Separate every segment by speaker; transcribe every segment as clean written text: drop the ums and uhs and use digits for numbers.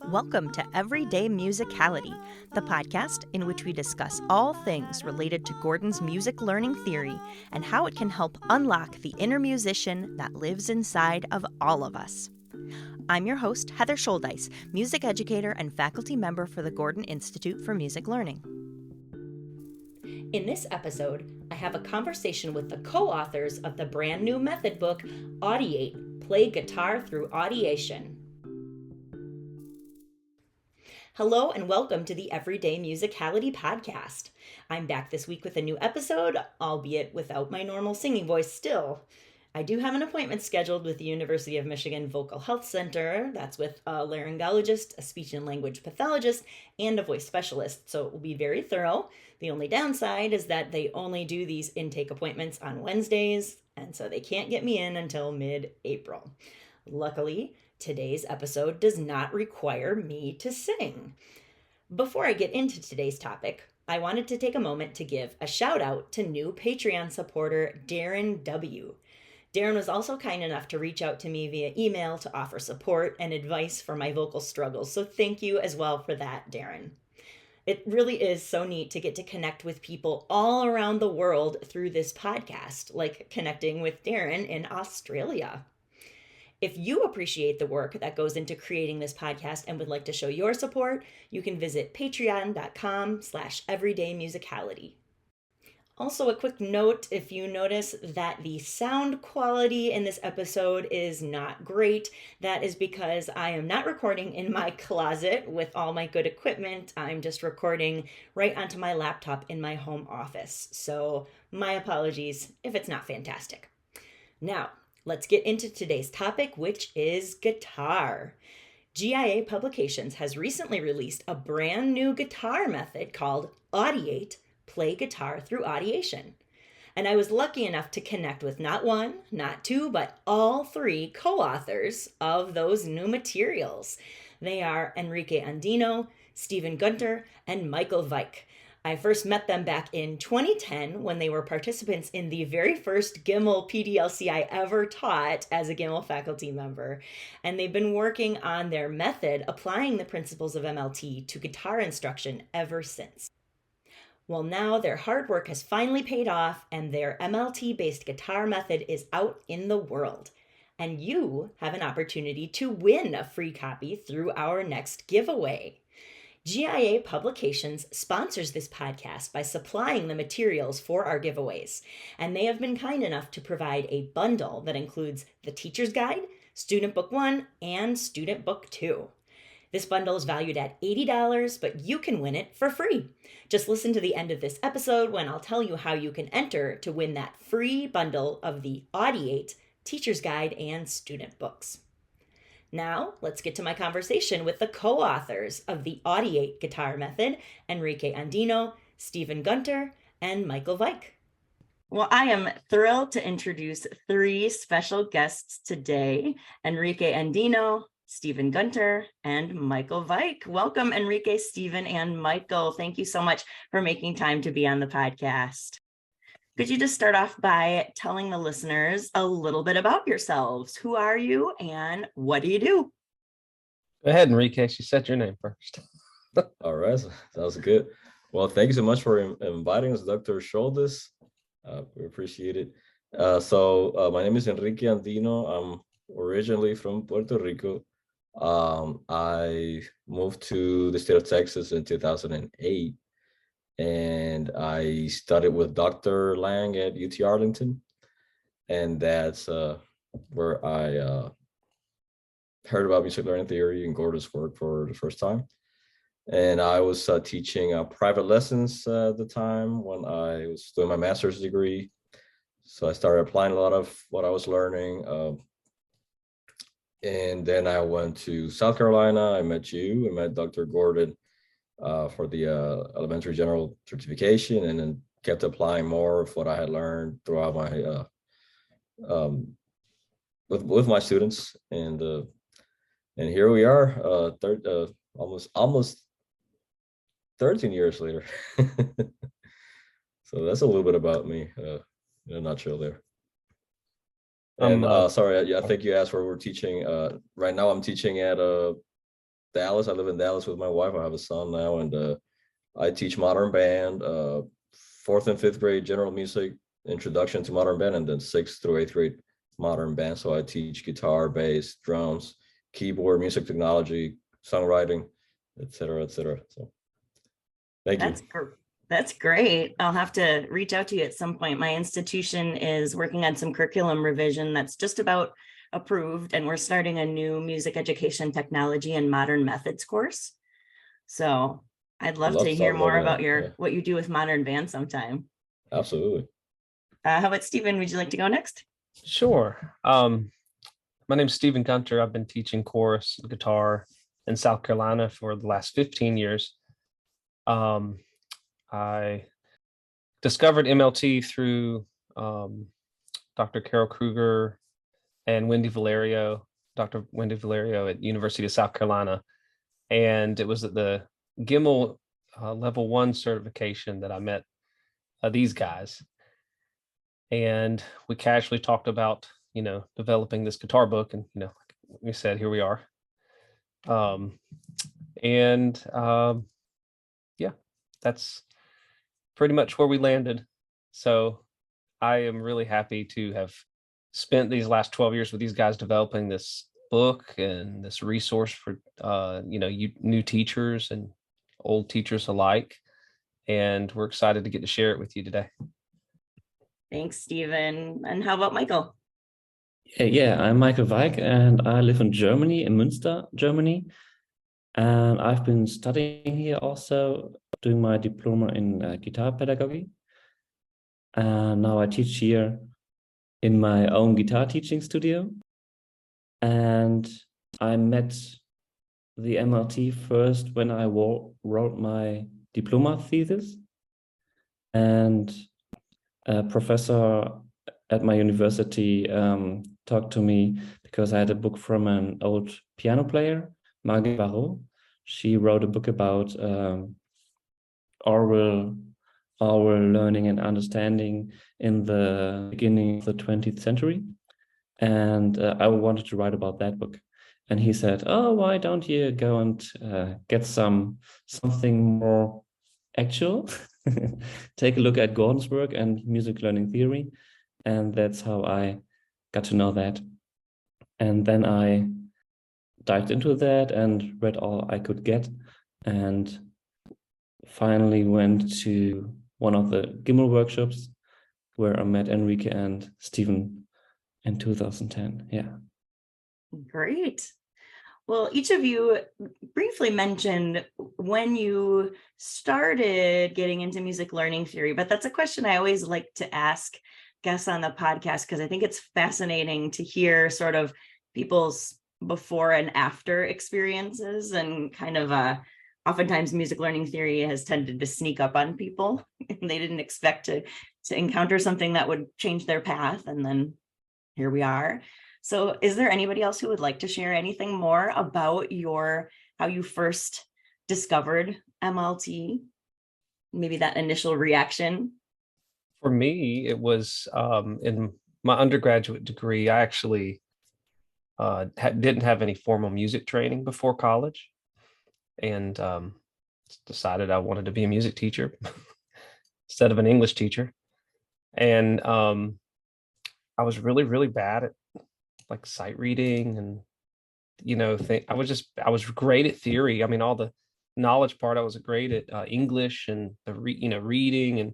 Speaker 1: Welcome to Everyday Musicality, the podcast in which we discuss all things related to Gordon's music learning theory and how it can help unlock the inner musician that lives inside of all of us. I'm your host, Heather Shouldice, music educator and faculty member for the Gordon Institute for Music Learning. In this episode, I have a conversation with the co-authors of the brand new method book, Audiate, Play Guitar Through Audiation. Hello and welcome to the Everyday Musicality podcast. I'm back this week with a new episode, albeit without my normal singing voice still. I do have an appointment scheduled with the University of Michigan Vocal Health Center. That's with a laryngologist, a speech and language pathologist, and a voice specialist, so it will be very thorough. The only downside is that they only do these intake appointments on Wednesdays, and so they can't get me in until mid-April. Luckily, today's episode does not require me to sing. Before I get into today's topic, I wanted to take a moment to give a shout out to new Patreon supporter Darren W. Darren was also kind enough to reach out to me via email to offer support and advice for my vocal struggles, so thank you as well for that, Darren. It really is so neat to get to connect with people all around the world through this podcast, like connecting with Darren in Australia. If you appreciate the work that goes into creating this podcast and would like to show your support, you can visit patreon.com/everydaymusicality. Also, a quick note, if you notice that the sound quality in this episode is not great, that is because I am not recording in my closet with all my good equipment. I'm just recording right onto my laptop in my home office. So my apologies if it's not fantastic. Now, let's get into today's topic, which is guitar. GIA Publications has recently released a brand new guitar method called Audiate, Play Guitar Through Audiation. And I was lucky enough to connect with not one, not two, but all three co-authors of those new materials. They are Enrique Andino, Stephen Gunter, and Michael Weich. I first met them back in 2010 when they were participants in the very first GIML PDLC I ever taught as a GIML faculty member. And they've been working on their method, applying the principles of MLT to guitar instruction ever since. Well, now their hard work has finally paid off and their MLT-based guitar method is out in the world. And you have an opportunity to win a free copy through our next giveaway. GIA Publications sponsors this podcast by supplying the materials for our giveaways, and they have been kind enough to provide a bundle that includes the Teacher's Guide, Student Book 1, and Student Book 2. This bundle is valued at $80, but you can win it for free. Just listen to the end of this episode when I'll tell you how you can enter to win that free bundle of the Audiate, Teacher's Guide, and Student Books. Now, let's get to my conversation with the co-authors of the Audiate guitar method, Enrique Andino, Stephen Gunter, and Michael Weich. Well, I am thrilled to introduce three special guests today, Enrique Andino, Stephen Gunter, and Michael Weich. Welcome, Enrique, Stephen, and Michael. Thank you so much for making time to be on the podcast. Could you just start off by telling the listeners a little bit about yourselves? Who are you and what do you do?
Speaker 2: Go ahead, Enrique. She said your name first.
Speaker 3: All right, sounds good. Well, thank you so much for inviting us, Dr. Shouldice. We appreciate it. My name is Enrique Andino. I'm originally from Puerto Rico. I moved to the state of Texas in 2008. And I studied with Dr. Lang at UT Arlington, and that's where I heard about music learning theory and Gordon's work for the first time. And I was teaching private lessons at the time when I was doing my master's degree. So I started applying a lot of what I was learning. And then I went to South Carolina. I met you. I met Dr. Gordon for the elementary general certification, and then kept applying more of what I had learned throughout my with my students, and here we are, almost 13 years later. So that's a little bit about me in a nutshell there.
Speaker 2: I'm
Speaker 3: And sorry, I think you asked where we're teaching. Right now I'm teaching at Dallas. I live in Dallas with my wife. I have a son now, and I teach modern band, fourth and fifth grade general music, introduction to modern band, and then sixth through eighth grade modern band. So I teach guitar, bass, drums, keyboard, music technology, songwriting, etc., etc. So thank you.
Speaker 1: That's great. I'll have to reach out to you at some point. My institution is working on some curriculum revision that's just about approved, and we're starting a new music education technology and modern methods course. So I'd love to hear more about what you do with modern band sometime.
Speaker 3: Absolutely.
Speaker 1: How about Stephen? Would you like to go next?
Speaker 2: Sure. My name's Stephen Gunter. I've been teaching chorus guitar in South Carolina for the last 15 years. I discovered MLT through Dr. Carol Kruger and Dr. Wendy Valerio at University of South Carolina. And it was at the GIML level 1 certification that I met these guys. And we casually talked about, developing this guitar book. And, like we said, here we are. Yeah, that's pretty much where we landed. So I am really happy to have spent these last 12 years with these guys developing this book and this resource for new teachers and old teachers alike. And we're excited to get to share it with you today.
Speaker 1: Thanks, Stephen. And how about Michael?
Speaker 4: Yeah, I'm Michael Weig, and I live in Germany, in Münster, Germany. And I've been studying here also, doing my diploma in guitar pedagogy. And now I teach here in my own guitar teaching studio. And I met the MLT first when I wrote my diploma thesis. And a professor at my university talked to me because I had a book from an old piano player, Marguerite Barrault. She wrote a book about oral learning and understanding in the beginning of the 20th century. And I wanted to write about that book. And he said, oh, why don't you go and get something more actual? Take a look at Gordon's work and music learning theory. And that's how I got to know that. And then I dived into that and read all I could get, and finally went to one of the GIML workshops where I met Enrique and Stephen in 2010. Yeah.
Speaker 1: Great. Well, each of you briefly mentioned when you started getting into music learning theory, but that's a question I always like to ask guests on the podcast because I think it's fascinating to hear sort of people's before and after experiences, and kind of oftentimes music learning theory has tended to sneak up on people and they didn't expect to encounter something that would change their path, and then here we are. So is there anybody else who would like to share anything more about how you first discovered MLT? Maybe that initial reaction?
Speaker 2: For me, it was in my undergraduate degree. I actually didn't have any formal music training before college, and decided I wanted to be a music teacher instead of an English teacher. And I was really, really bad at like sight reading and I was great at theory. I mean, all the knowledge part I was great at, English and the reading and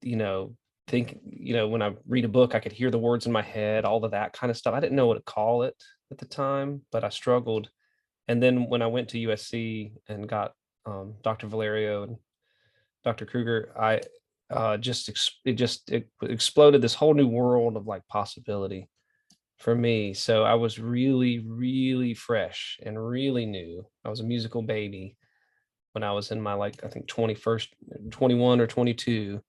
Speaker 2: when I read a book I could hear the words in my head, all of that kind of stuff. I didn't know what to call it at the time, but I struggled. And then when I went to USC and got Dr. Valerio and Dr. Kruger, it exploded this whole new world of like possibility for me. So I was really, really fresh and really new. I was a musical baby when I was in my, I think 21 or 22,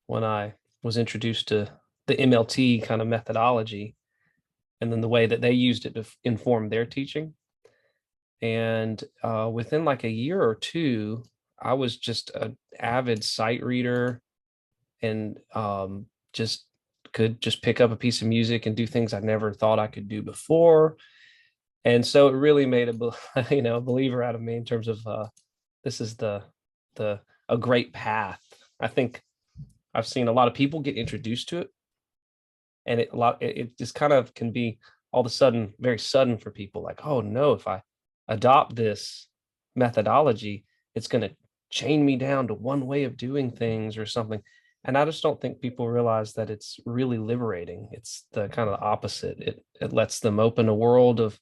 Speaker 2: when I was introduced to the MLT kind of methodology and then the way that they used it to inform their teaching. And within like a year or two, I was just an avid sight reader. and just could just pick up a piece of music and do things I never thought I could do before. And so it really made a believer out of me in terms of this is a great path. I think I've seen a lot of people get introduced to it, and it just kind of can be all of a sudden very sudden for people, like, oh no, if I adopt this methodology, it's going to chain me down to one way of doing things or something. And I just don't think people realize that it's really liberating. It's the kind of the opposite. It lets them open a world of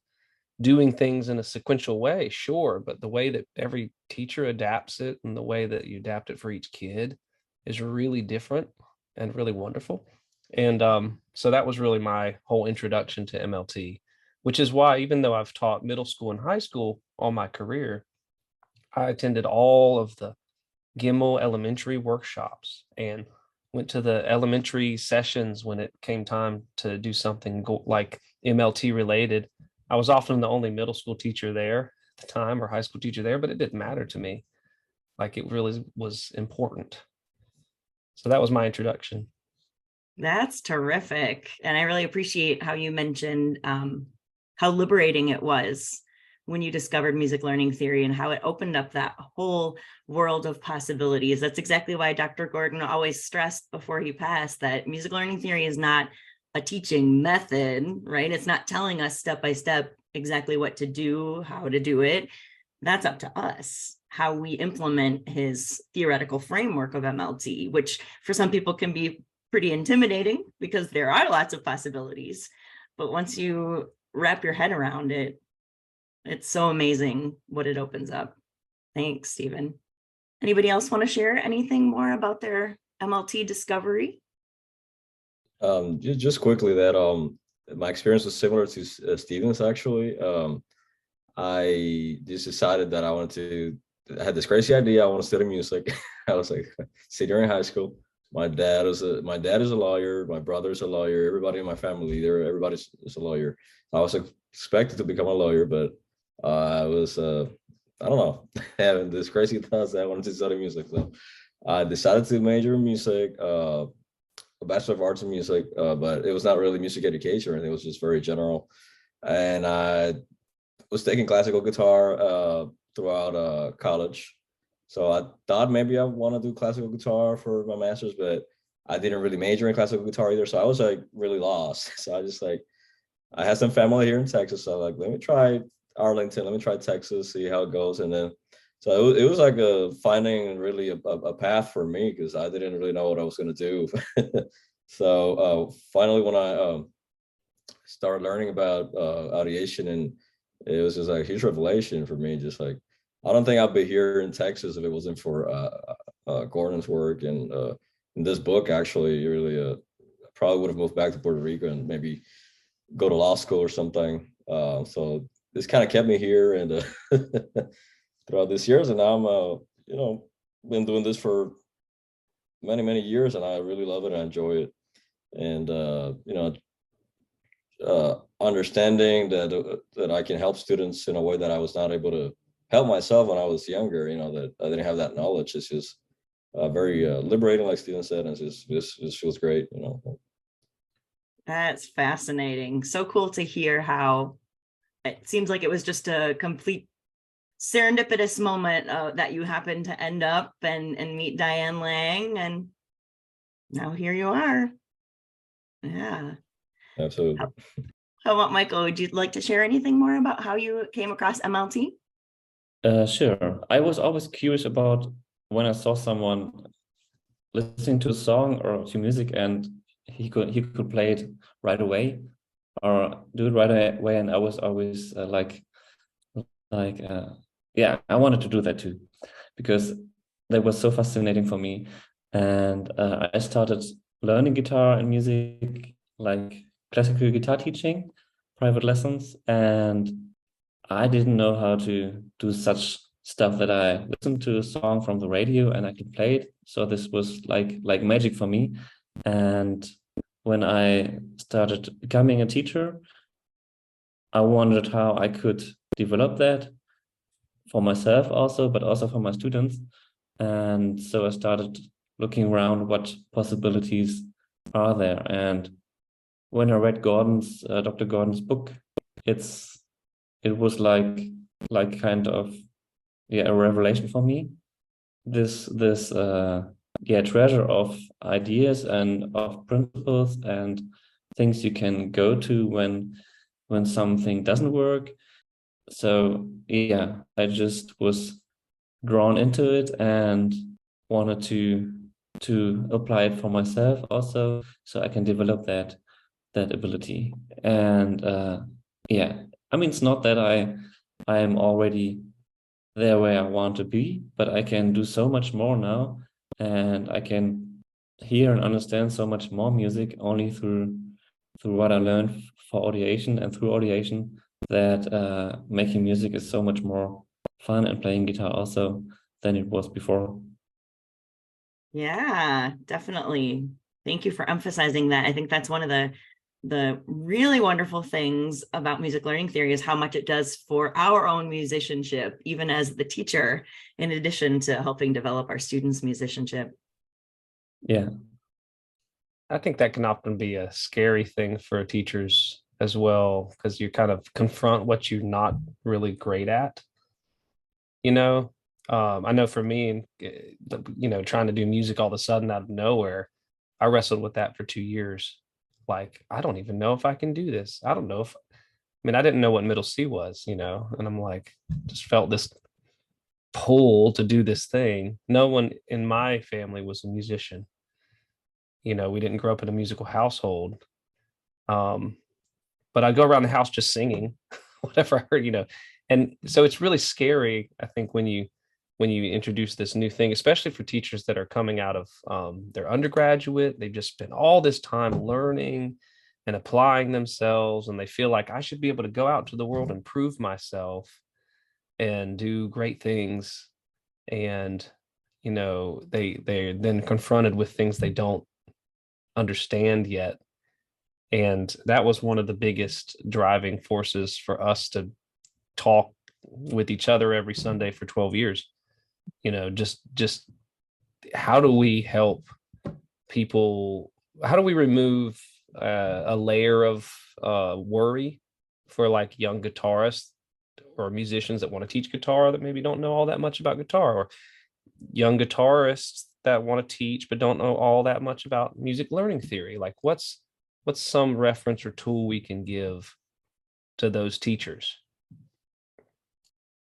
Speaker 2: doing things in a sequential way, sure, but the way that every teacher adapts it and the way that you adapt it for each kid is really different and really wonderful. And so that was really my whole introduction to MLT, which is why, even though I've taught middle school and high school all my career, I attended all of the Gimel elementary workshops and went to the elementary sessions when it came time to do something like MLT related. I was often the only middle school teacher there at the time, or high school teacher there, but it didn't matter to me. Like, it really was important. So that was my introduction.
Speaker 1: That's terrific. And I really appreciate how you mentioned how liberating it was when you discovered music learning theory and how it opened up that whole world of possibilities. That's exactly why Dr. Gordon always stressed before he passed that music learning theory is not a teaching method, right? It's not telling us step by step exactly what to do, how to do it. That's up to us, how we implement his theoretical framework of MLT, which for some people can be pretty intimidating because there are lots of possibilities. But once you wrap your head around it, it's so amazing what it opens up. Thanks, Stephen. Anybody else want to share anything more about their MLT discovery?
Speaker 3: Just quickly, that my experience was similar to Stephen's, actually. I just decided that I had this crazy idea. I want to study music. I was like senior in high school. My dad is a lawyer. My brother's a lawyer. Everybody in my family, everybody's a lawyer. I was expected to become a lawyer, but I was I don't know, having this crazy thoughts that I wanted to study music. So I decided to major in music, a Bachelor of Arts in Music, but it was not really music education or anything. It was just very general. And I was taking classical guitar throughout college. So I thought maybe I want to do classical guitar for my master's, but I didn't really major in classical guitar either. So I was like really lost. So I had some family here in Texas. So let me try Arlington, let me try Texas, see how it goes. And then, so it was like finding really a path for me, because I didn't really know what I was going to do. So finally, when I started learning about audiation, and it was just like a huge revelation for me. Just like, I don't think I'd be here in Texas if it wasn't for Gordon's work and in this book. Actually, really, probably would have moved back to Puerto Rico and maybe go to law school or something. So this kind of kept me here, and throughout these years, and now I'm been doing this for many years, and I really love it. I enjoy it, and understanding that I can help students in a way that I was not able to help myself when I was younger. That I didn't have that knowledge. It's just very liberating, like Stephen said, and it just feels great.
Speaker 1: That's fascinating. So cool to hear how it seems like it was just a complete serendipitous moment that you happened to end up and meet Diane Lang, and now here you are. Yeah.
Speaker 3: Absolutely.
Speaker 1: How about Michael? Would you like to share anything more about how you came across MLT?
Speaker 4: Sure. I was always curious about when I saw someone listening to a song or to music and he could play it right away or do it right away, and I was always yeah, I wanted to do that too, because that was so fascinating for me. And I started learning guitar and music, like classical guitar teaching, private lessons, and I didn't know how to do such stuff that I listened to a song from the radio and I could play it. So this was like magic for me. And when I started becoming a teacher, I wondered how I could develop that for myself also, but also for my students. And so I started looking around what possibilities are there. And when I read Dr. Gordon's book, it was like kind of a revelation for me. This treasure of ideas and of principles and things you can go to when something doesn't work. So yeah, I just was drawn into it and wanted to apply it for myself also, so I can develop that ability. And yeah, I mean, it's not that I am already there where I want to be, but I can do so much more now, and I can hear and understand so much more music only through what I learned for audiation and through audiation, that making music is so much more fun and playing guitar also than it was before.
Speaker 1: Yeah, definitely. Thank you for emphasizing that. I think that's one of the really wonderful things about music learning theory is how much it does for our own musicianship, even as the teacher, in addition to helping develop our students' musicianship.
Speaker 4: Yeah.
Speaker 2: I think that can often be a scary thing for teachers as well, because you kind of confront what you're not really great at. You know, I know for me, trying to do music all of a sudden out of nowhere, I wrestled with that for 2 years. Like, I don't even know if I can do this. I don't know if, I mean, I didn't know what middle C was, and I'm like, just felt this pull to do this thing. No one in my family was a musician. We didn't grow up in a musical household. But I go around the house just singing whatever I heard. And so it's really scary, I think, when you introduce this new thing, especially for teachers that are coming out of their undergraduate. They've just spent all this time learning and applying themselves, and they feel like I should be able to go out into the world and prove myself and do great things. And they're then confronted with things they don't understand yet. And that was one of the biggest driving forces for us to talk with each other every Sunday for 12 years. Just how do we help people? How do we remove a layer of worry for like young guitarists or musicians that want to teach guitar that maybe don't know all that much about guitar, or young guitarists that want to teach but don't know all that much about music learning theory? Like, what's some reference or tool we can give to those teachers?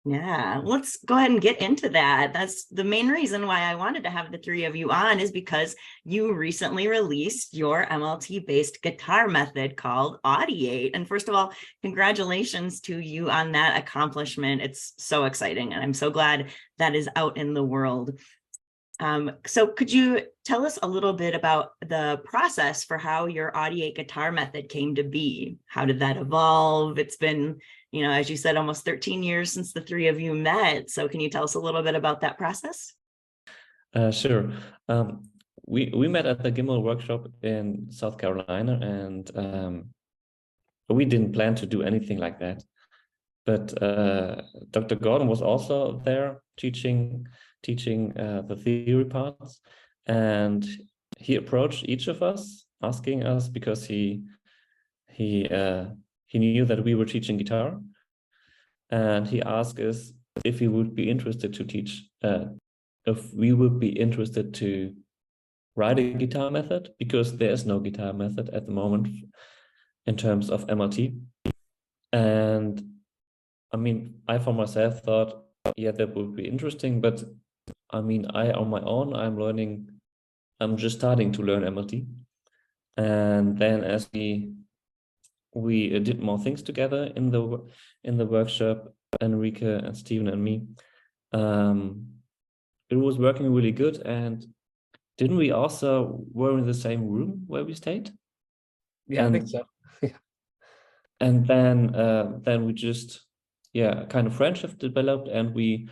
Speaker 1: Yeah, let's go ahead and get into that. That's the main reason why I wanted to have the three of you on, is because you recently released your MLT-based guitar method called Audiate. And first of all, congratulations to you on that accomplishment. It's so exciting, and I'm so glad that is out in the world. So could you tell us a little bit about the process for how your Audiate guitar method came to be? How did that evolve? It's been, as you said, almost 13 years since the three of you met. So can you tell us a little bit about that process?
Speaker 4: Sure. We met at the Gimmel workshop in South Carolina, and we didn't plan to do anything like that. But Dr. Gordon was also there teaching the theory parts, and he approached each of us, asking us, because he knew that we were teaching guitar, and he asked us if we would be interested to teach, if we would be interested to write a guitar method, because there is no guitar method at the moment in terms of MLT. And I mean, I for myself thought, yeah, that would be interesting, but I mean, I on my own, I'm just starting to learn MLT. And then as we did more things together in the workshop, Enrique and Steven and me, it was working really good. And didn't we also were in the same room where we stayed?
Speaker 2: Yeah, I think so.
Speaker 4: And then we just, kind of friendship developed, and we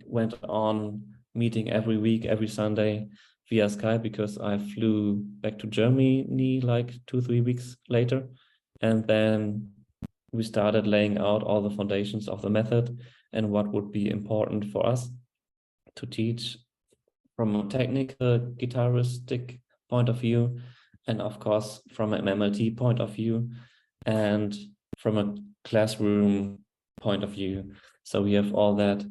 Speaker 4: went on meeting every week, every Sunday via Skype, because I flew back to Germany like 2-3 weeks later. And then we started laying out all the foundations of the method and what would be important for us to teach from a technical guitaristic point of view, and of course from an MLT point of view, and from a classroom point of view. So we have all that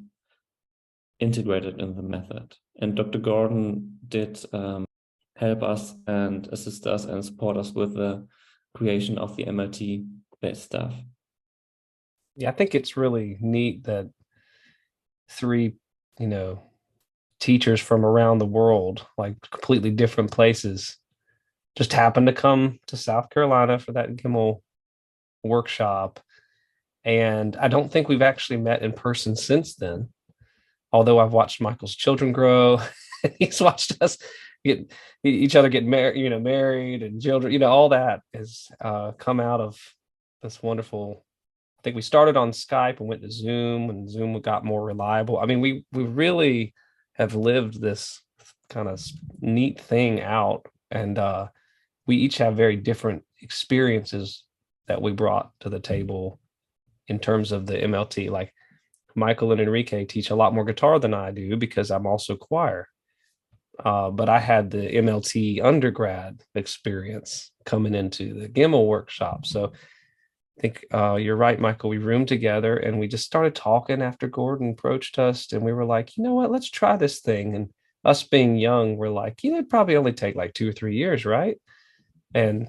Speaker 4: integrated in the method. And Dr. Gordon did help us and assist us and support us with the creation of the MLT-based stuff.
Speaker 2: Yeah, I think it's really neat that three, teachers from around the world, like completely different places, just happened to come to South Carolina for that GIML workshop. And I don't think we've actually met in person since then, although I've watched Michael's children grow. He's watched us get each other get married, married and children, all that has come out of this wonderful. I think we started on Skype and went to Zoom, and Zoom got more reliable. I mean, we really have lived this kind of neat thing out, and we each have very different experiences that we brought to the table in terms of the MLT. Like Michael and Enrique teach a lot more guitar than I do because I'm also choir. But I had the MLT undergrad experience coming into the GIML workshop. So I think you're right, Michael. We roomed together and we just started talking after Gordon approached us, and we were like, you know what, let's try this thing. And us being young, we're like, it'd probably only take like 2 or 3 years, right? And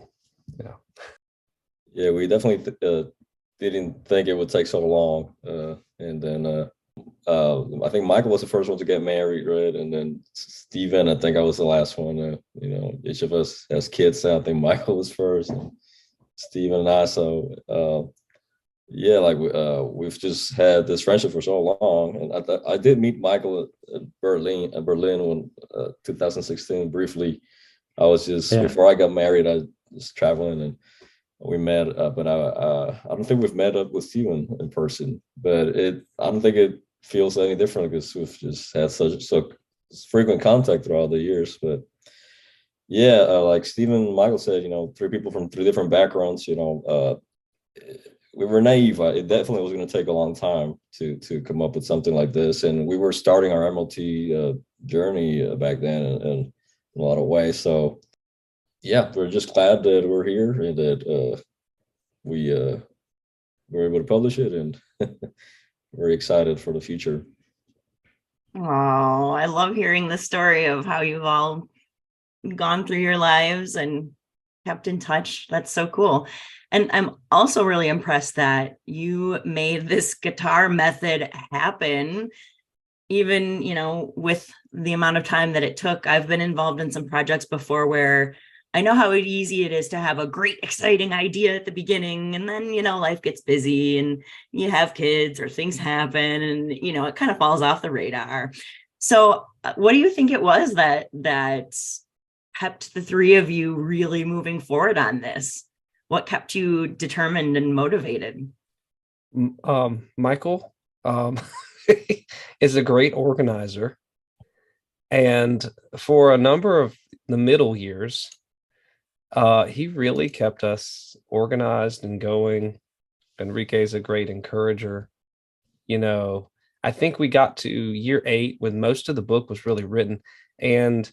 Speaker 3: yeah, we definitely didn't think it would take so long. And then I think Michael was the first one to get married, right? And then Steven, I think I was the last one. Each of us has kids now. I think Michael was first, and Steven and I. So yeah, like we've just had this friendship for so long. And I did meet Michael at Berlin when 2016 briefly. I was just before I got married, I was traveling and we met, but I don't think we've met up with Steven in person. But I don't think it feels any different because we've just had such frequent contact throughout the years. But yeah, like Steven and Michael said, 3 people from 3 different backgrounds. We were naive. It definitely was going to take a long time to come up with something like this, and we were starting our MLT journey back then in a lot of ways. So yeah, we're just glad that we're here and that we were able to publish it, and very excited for the future.
Speaker 1: Oh, I love hearing the story of how you've all gone through your lives and kept in touch. That's so cool. And I'm also really impressed that you made this guitar method happen, even, with the amount of time that it took. I've been involved in some projects before where I know how easy it is to have a great, exciting idea at the beginning. And then, life gets busy and you have kids or things happen and, it kind of falls off the radar. So what do you think it was that kept the 3 of you really moving forward on this? What kept you determined and motivated?
Speaker 2: Michael is a great organizer. And for a number of the middle years, he really kept us organized and going. Enrique is a great encourager. I think we got to year 8 when most of the book was really written, and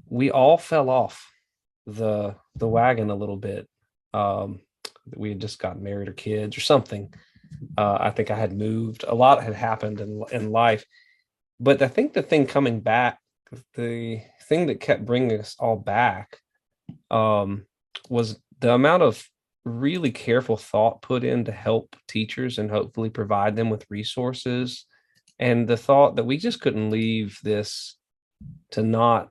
Speaker 2: we all fell off the wagon a little bit. We had just gotten married or kids or something. I think I had moved. A lot had happened in life. But I think the thing coming back, the thing that kept bringing us all back was the amount of really careful thought put in to help teachers and hopefully provide them with resources. And the thought that we just couldn't leave this to not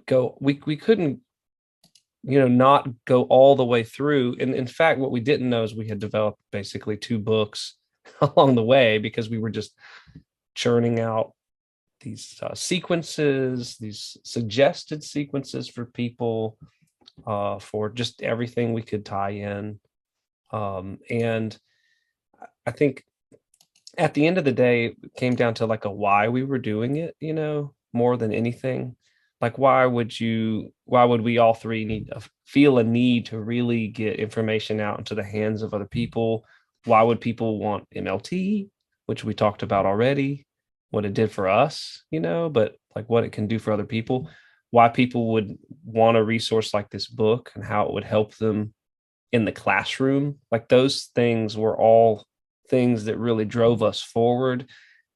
Speaker 2: go. We couldn't not go all the way through. And in fact, what we didn't know is we had developed basically 2 books along the way because we were just churning out these sequences, these suggested sequences for people, for just everything we could tie in. And I think at the end of the day, it came down to like a why we were doing it, more than anything. Like, why would we all 3 feel a need to really get information out into the hands of other people? Why would people want MLT, which we talked about already, what it did for us, but like what it can do for other people, why people would want a resource like this book and how it would help them in the classroom. Like those things were all things that really drove us forward.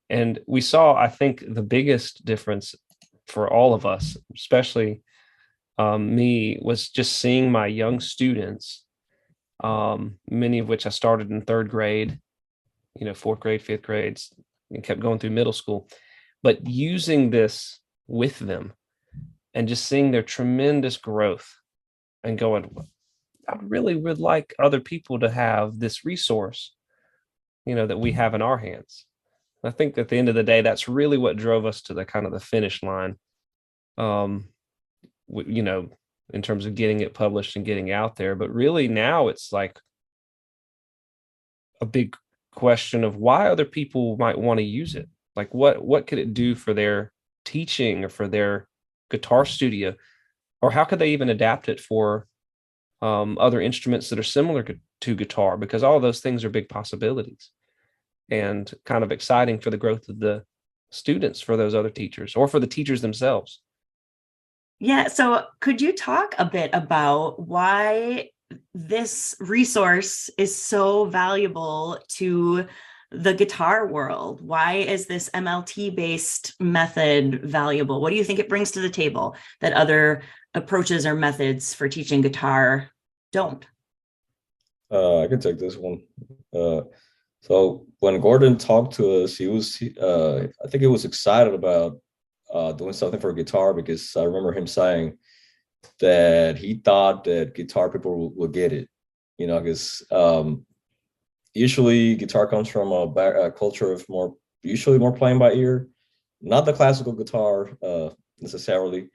Speaker 2: And we saw, I think, the biggest difference for all of us, especially me, was just seeing my young students, many of which I started in third grade, fourth grade, fifth grades, and kept going through middle school, but using this with them and just seeing their tremendous growth and going, I really would like other people to have this resource, that we have in our hands. I think at the end of the day, that's really what drove us to the kind of the finish line, in terms of getting it published and getting out there. But really now it's like a big question of why other people might want to use it. Like what could it do for their teaching or for their guitar studio, or how could they even adapt it for other instruments that are similar to guitar, because all of those things are big possibilities and kind of exciting for the growth of the students, for those other teachers, or for the teachers themselves.
Speaker 1: Yeah, so could you talk a bit about why this resource is so valuable to the guitar world? Why is this MLT-based method valuable? What do you think it brings to the table that other approaches or methods for teaching guitar don't?
Speaker 3: I can take this one. So when Gordon talked to us, I think he was excited about doing something for guitar, because I remember him saying that he thought that guitar people would get it, because usually guitar comes from a culture of usually more playing by ear, not the classical guitar necessarily,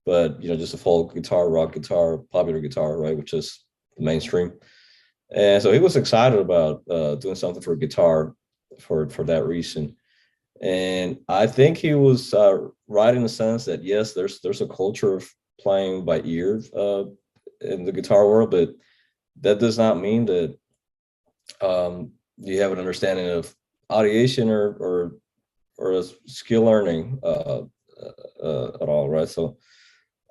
Speaker 3: but just a folk guitar, rock guitar, popular guitar, right, which is the mainstream. And so he was excited about doing something for guitar for that reason. And I think he was right in the sense that, yes, there's a culture of playing by ear in the guitar world, but that does not mean that you have an understanding of audiation or a skill learning at all, right? So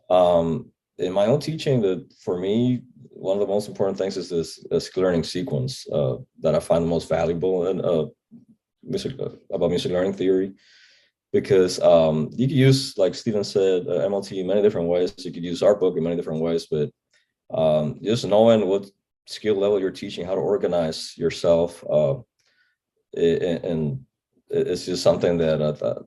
Speaker 3: in my own teaching, that for me, one of the most important things is this skill learning sequence that I find the most valuable in about music learning theory, because you could use, like Stephen said, MLT in many different ways. You could use our book in many different ways, but just knowing what skill level you're teaching, how to organize yourself, and it's just something that I thought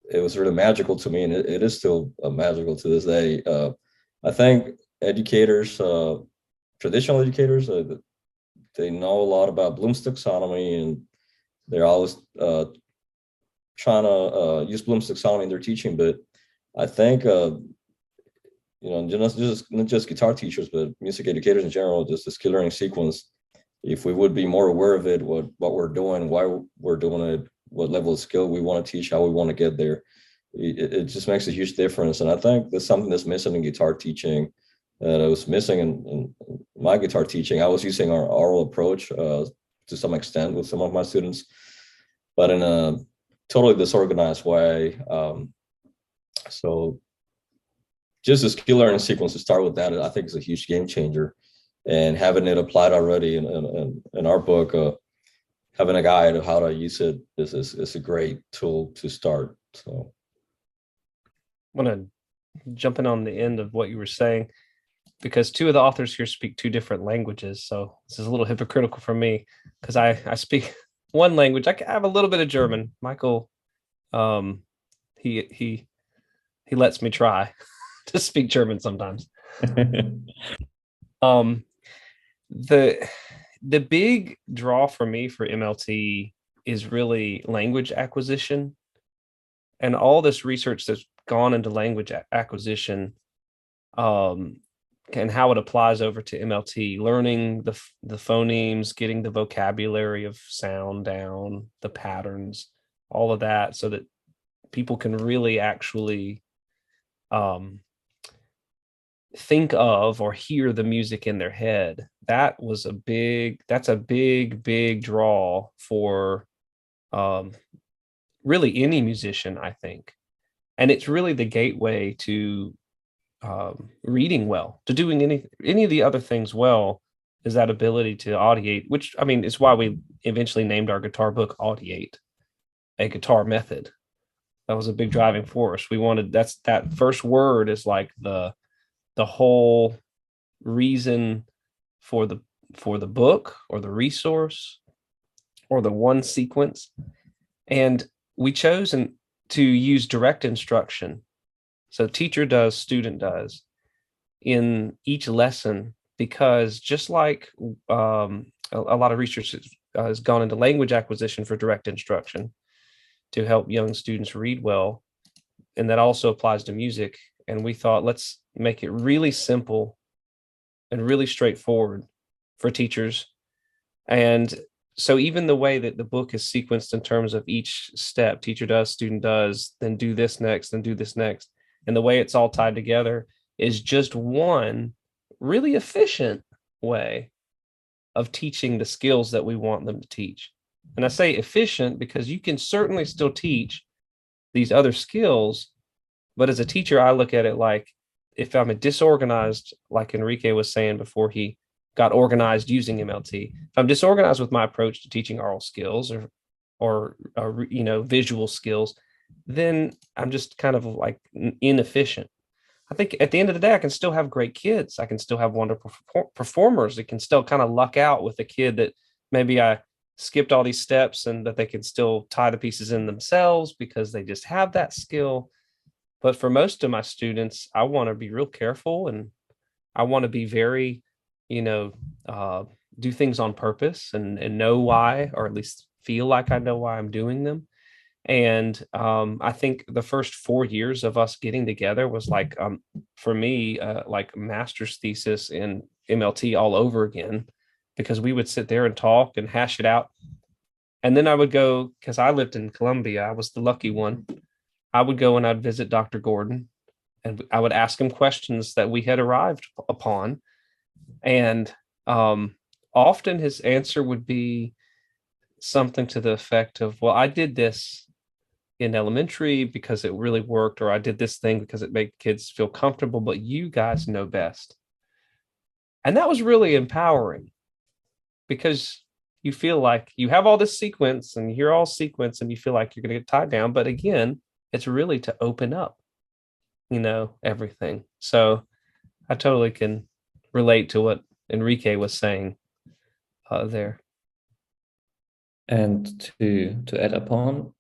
Speaker 3: it was really magical to me, and it is still magical to this day. I think educators, traditional educators, they know a lot about Bloom's taxonomy, and they're always trying to use Bloom's taxonomy in their teaching. But I think, not just guitar teachers, but music educators in general, just the skill learning sequence, if we would be more aware of it, what we're doing, why we're doing it, what level of skill we want to teach, how we want to get there, it just makes a huge difference. And I think that's something that's missing in guitar teaching, that I was missing in my guitar teaching. I was using our oral approach to some extent with some of my students, but in a totally disorganized way. So just a skill learning sequence, to start with that, I think is a huge game changer. And having it applied already in our book, having a guide of how to use it is a great tool to start. So
Speaker 2: I want to jump in on the end of what you were saying, because two of the authors here speak two different languages. So this is a little hypocritical for me, because I speak one language. I have a little bit of German. Michael, he lets me try to speak German sometimes. The big draw for me for MLT is really language acquisition, and all this research that's gone into language acquisition, and how it applies over to MLT, learning the phonemes, getting the vocabulary of sound down, the patterns, all of that, so that people can really actually think of or hear the music in their head. That's a big draw for really any musician, I think. And it's really the gateway to reading well, to doing any of the other things well, is that ability to audiate, which, I mean, is why we eventually named our guitar book Audiate, a guitar method. That was a big driving force. We wanted, that first word is like the whole reason for the book or the resource or the one sequence. And we chose to use direct instruction. So teacher does, student does in each lesson, because just like a lot of research has gone into language acquisition for direct instruction to help young students read well, and that also applies to music. And we thought, let's make it really simple and really straightforward for teachers. And so even the way that the book is sequenced in terms of each step, teacher does, student does, then do this next, then do this next, and the way it's all tied together is just one really efficient way of teaching the skills that we want them to teach. And I say efficient because you can certainly still teach these other skills, but as a teacher, I look at it like, if I'm a disorganized, like Enrique was saying before he got organized using MLT, if I'm disorganized with my approach to teaching oral skills or visual skills, then I'm just kind of like inefficient. I think at the end of the day, I can still have great kids. I can still have wonderful performers. It can still kind of luck out with a kid that maybe I skipped all these steps and that they can still tie the pieces in themselves because they just have that skill. But for most of my students, I want to be real careful, and I want to be very, do things on purpose and know why, or at least feel like I know why I'm doing them. And I think the first 4 years of us getting together was like, for me, like master's thesis in MLT all over again, because we would sit there and talk and hash it out. And then I would go, because I lived in Columbia, I was the lucky one. I would go and I'd visit Dr. Gordon, and I would ask him questions that we had arrived upon. And often his answer would be something to the effect of, well, I did this in elementary because it really worked, or I did this thing because it made kids feel comfortable, but you guys know best. And that was really empowering, because you feel like you have all this sequence and you're all sequence and you feel like you're going to get tied down. But again, it's really to open up, everything. So I totally can relate to what Enrique was saying there.
Speaker 4: And to add upon,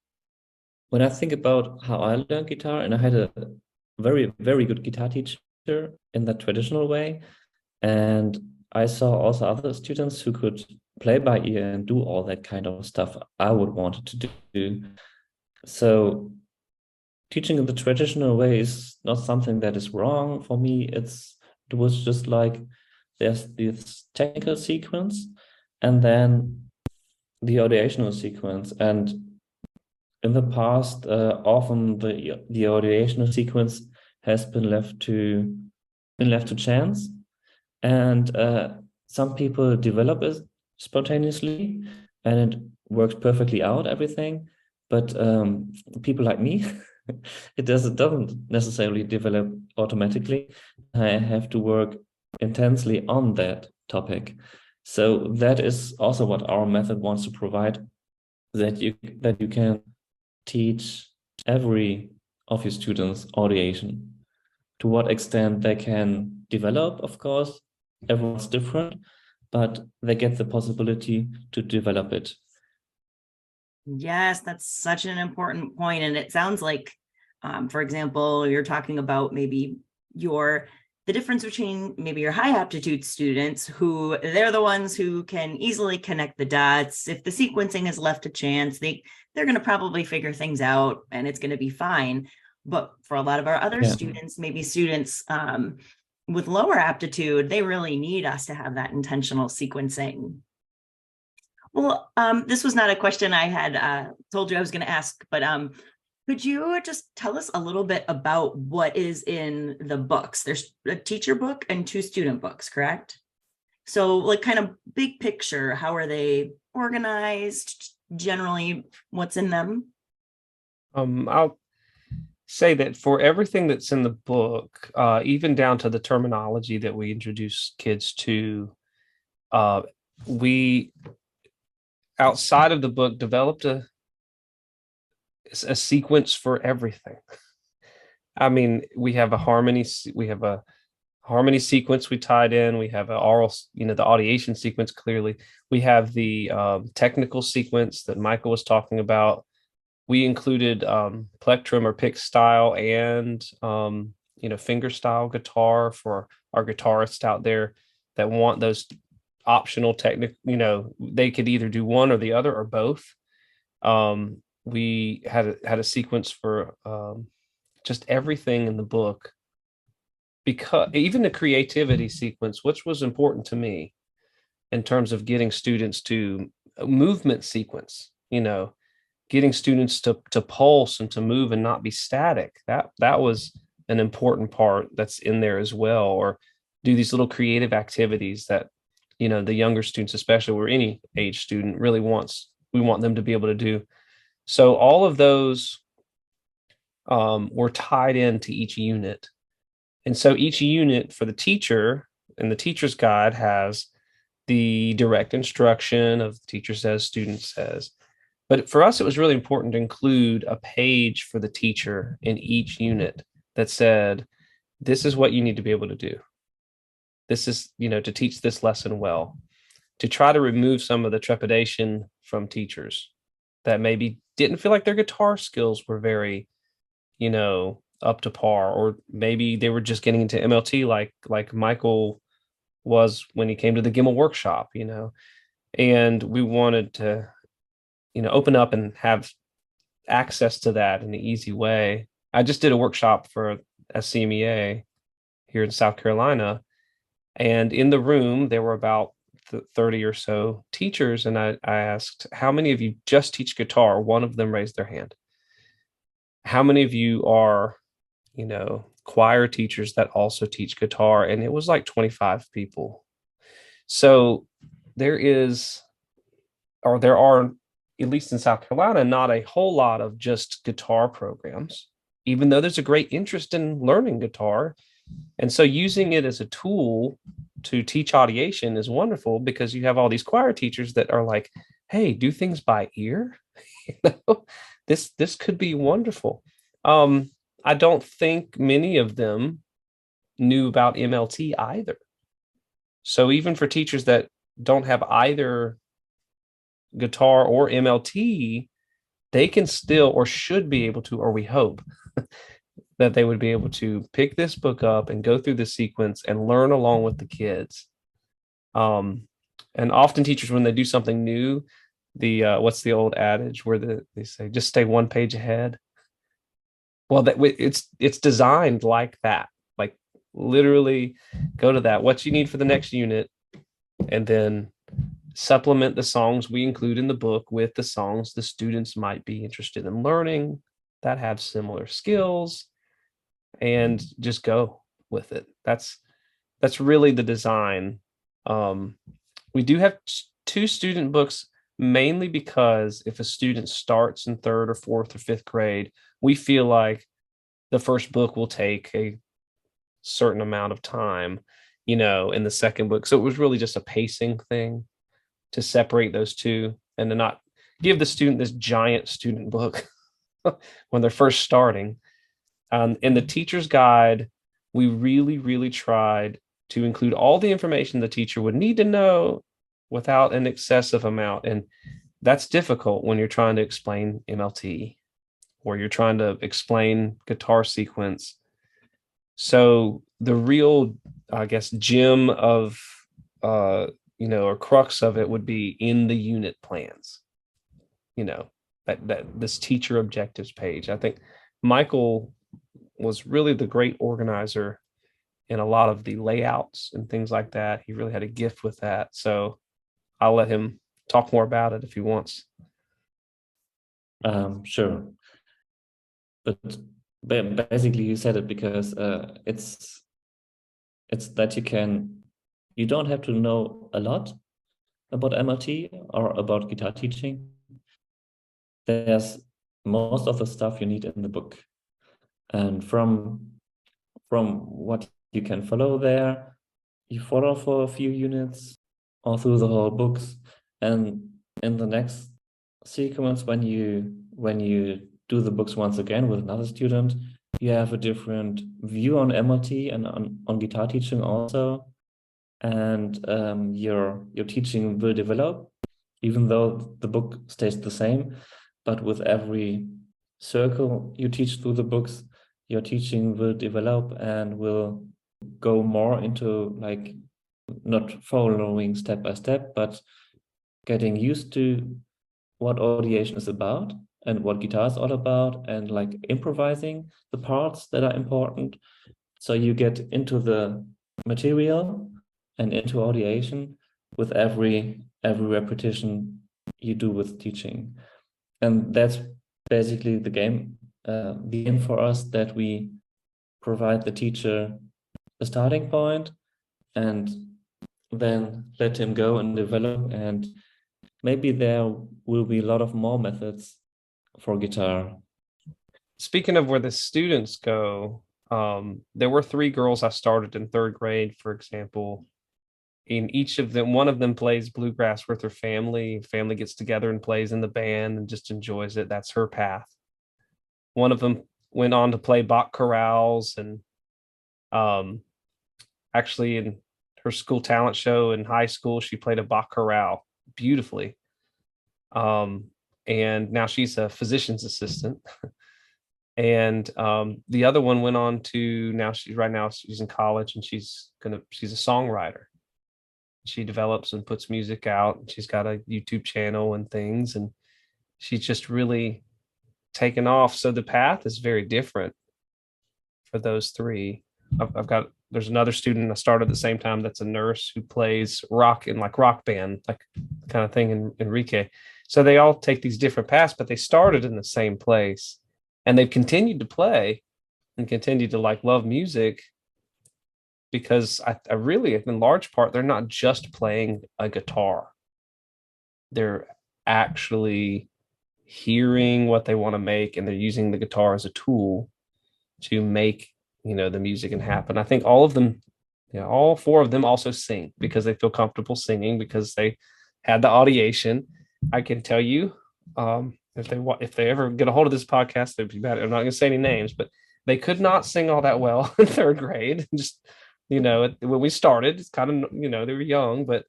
Speaker 4: when I think about how I learned guitar, and I had a very, very good guitar teacher in that traditional way, and I saw also other students who could play by ear and do all that kind of stuff I would want to do. So teaching in the traditional way is not something that is wrong for me. It was just like, there's this technical sequence and then the audiational sequence. And in the past, often the audiational sequence has been left to chance, and some people develop it spontaneously, and it works perfectly out, everything. But people like me, it doesn't necessarily develop automatically. I have to work intensely on that topic. So that is also what our method wants to provide, that you can teach every of your students audiation. To what extent they can develop, of course, everyone's different, but they get the possibility to develop it.
Speaker 1: Yes, that's such an important point. And it sounds like, for example, you're talking about maybe the difference between maybe your high aptitude students, who they're the ones who can easily connect the dots. If the sequencing is left to chance, they're going to probably figure things out and it's going to be fine. But for a lot of our other students, maybe students with lower aptitude, they really need us to have that intentional sequencing. Well, this was not a question I had told you I was going to ask, but could you just tell us a little bit about what is in the books? There's a teacher book and 2 student books, correct? So like kind of big picture, how are they organized? Generally, what's in them?
Speaker 2: say that for everything that's in the book, even down to the terminology that we introduce kids to, we, outside of the book, developed a sequence for everything. I mean, we have a harmony sequence we tied in. We have an oral, the audiation sequence. Clearly, we have the technical sequence that Michael was talking about. We included plectrum or pick style and finger style guitar for our guitarists out there that want those optional technique. They could either do one or the other or both. We had a sequence for just everything in the book, because even the creativity sequence, which was important to me in terms of getting students to movement sequence, getting students to pulse and to move and not be static. That was an important part that's in there as well. Or do these little creative activities that, the younger students, especially, or any age student, really we want them to be able to do. So all of those were tied into each unit. And so each unit for the teacher, and the teacher's guide has the direct instruction of the teacher says, student says. But for us, it was really important to include a page for the teacher in each unit that said, this is what you need to be able to do. This is, to teach this lesson well, to try to remove some of the trepidation from teachers that maybe didn't feel like their guitar skills were very, up to par, or maybe they were just getting into MLT like Michael was when he came to the Gimmel workshop, and we wanted to, open up and have access to that in an easy way. I just did a workshop for SCMEA here in South Carolina, and in the room there were about 30 or so teachers, and I asked, how many of you just teach guitar? One of them raised their hand. How many of you are, choir teachers that also teach guitar? And it was like 25 people. So there are, at least in South Carolina, not a whole lot of just guitar programs, even though there's a great interest in learning guitar. And so using it as a tool to teach audiation is wonderful, because you have all these choir teachers that are like, hey, do things by ear. This could be wonderful. I don't think many of them knew about MLT either. So even for teachers that don't have either guitar or MLT, they can still, or should be able to, or we hope that they would be able to pick this book up and go through the sequence and learn along with the kids. And often teachers, when they do something new, what's the old adage where they say, just stay one page ahead? Well, it's designed like that, like literally go to that, what you need for the next unit, and then supplement the songs we include in the book with the songs the students might be interested in learning that have similar skills, and just go with it. That's really the design. We do have 2 student books, mainly because if a student starts in 3rd or 4th or 5th grade, we feel like the first book will take a certain amount of time, in the second book. So it was really just a pacing thing to separate those 2 and to not give the student this giant student book when they're first starting. In the teacher's guide, we really, really tried to include all the information the teacher would need to know without an excessive amount. And that's difficult when you're trying to explain MLT or you're trying to explain guitar sequence. So the real, I guess, gem of, or crux of it would be in the unit plans, that this teacher objectives page. I think Michael was really the great organizer in a lot of the layouts and things like that. He really had a gift with that. So I'll let him talk more about it if he wants.
Speaker 4: Sure. But basically you said it, because it's that you don't have to know a lot about MLT or about guitar teaching. There's most of the stuff you need in the book. And from what you can follow there, you follow for a few units all through the whole books, and in the next sequence, when you do the books once again with another student, you have a different view on MLT and on guitar teaching also, and your teaching will develop, even though the book stays the same. But with every circle you teach through the books, your teaching will develop and will go more into like not following step by step, but getting used to what audiation is about and what guitar is all about, and like improvising the parts that are important. So you get into the material and into audiation with every repetition you do with teaching. And that's basically the game for us, that we provide the teacher a starting point and then let him go and develop. And maybe there will be a lot of more methods for guitar.
Speaker 2: Speaking of where the students go, there were 3 girls I started in 3rd grade, for example. In each of them, one of them plays bluegrass with her family. Family gets together and plays in the band and just enjoys it. That's her path. One of them went on to play Bach chorales, and actually in her school talent show in high school, she played a Bach chorale beautifully. And now she's a physician's assistant. And the other one went on to, now she's in college, and she's a songwriter. She develops and puts music out. She's got a YouTube channel and things, and she's just really taken off. So the path is very different for those 3. There's another student I started at the same time that's a nurse who plays rock in like rock band, like kind of thing in Enrique. So they all take these different paths, but they started in the same place, and they've continued to play and continue to like love music, because I really, in large part, they're not just playing a guitar. They're actually hearing what they want to make, and they're using the guitar as a tool to make, the music and happen. I think all of them, all 4 of them also sing because they feel comfortable singing, because they had the audiation. I can tell you, if they ever get a hold of this podcast, they'd be bad. I'm not going to say any names, but they could not sing all that well in 3rd grade. Just, when we started, it's kind of, they were young, but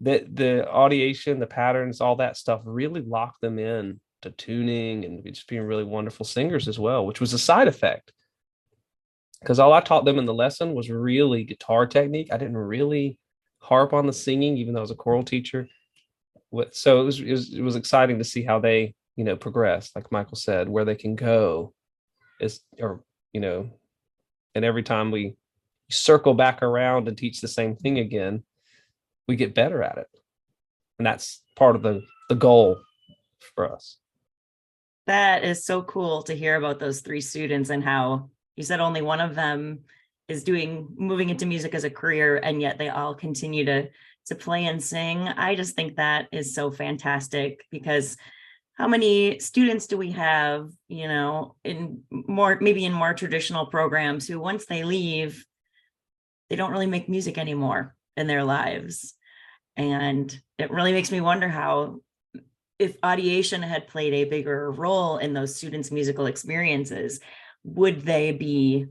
Speaker 2: the audiation, the patterns, all that stuff really locked them in to tuning and just being really wonderful singers as well, which was a side effect, because all I taught them in the lesson was really guitar technique. I didn't really harp on the singing, even though I was a choral teacher. So it was exciting to see how they, progress, like Michael said, where they can go and every time we circle back around and teach the same thing again, we get better at it. And that's part of the goal for us.
Speaker 1: That is so cool to hear about those 3 students, and how you said only one of them is moving into music as a career, and yet they all continue to play and sing. I just think that is so fantastic, because how many students do we have, in more traditional programs, who once they leave, they don't really make music anymore in their lives. And it really makes me wonder how, if audiation had played a bigger role in those students' musical experiences, would they be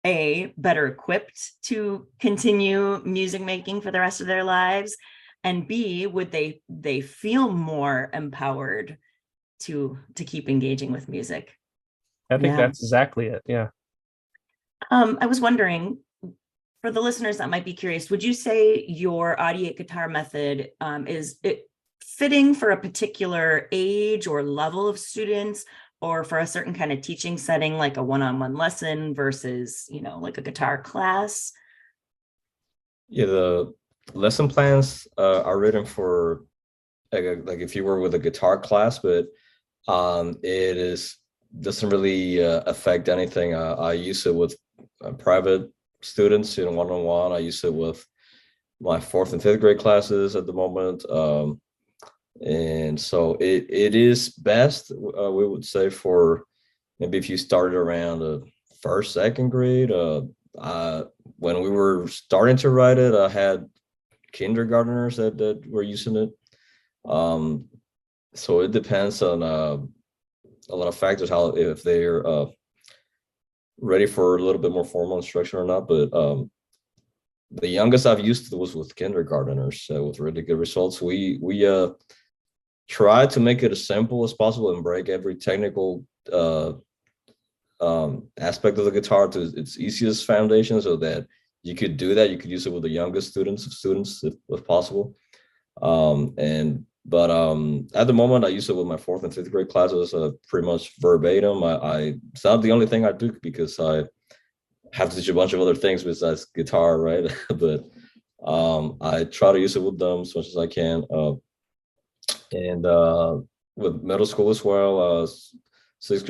Speaker 1: better equipped to continue music making for the rest of their lives, and B, would they feel more empowered to keep engaging with music?
Speaker 2: I think that's exactly it. Yeah.
Speaker 1: I was wondering, for the listeners that might be curious, would you say your Audiate guitar method is it fitting for a particular age or level of students, or for a certain kind of teaching setting, like a one-on-one lesson versus, like a guitar class?
Speaker 3: Yeah, the lesson plans are written for like if you were with a guitar class, but it doesn't really affect anything. I use it with private students in one-on-one. I use it with my 4th and 5th grade classes at the moment. And so it is best, we would say, for maybe if you started around first, second grade. When we were starting to write it, I had kindergartners that were using it. So it depends on a lot of factors, how if they're ready for a little bit more formal instruction or not. But the youngest I've used was with kindergarteners with really good results. We try to make it as simple as possible and break every technical aspect of the guitar to its easiest foundation, so that you could do that. You could use it with the youngest students if possible. But at the moment, I use it with my 4th and 5th grade classes pretty much verbatim. It's not the only thing I do, because I have to teach a bunch of other things besides guitar, right? But I try to use it with them as much as I can. And with middle school as well, sixth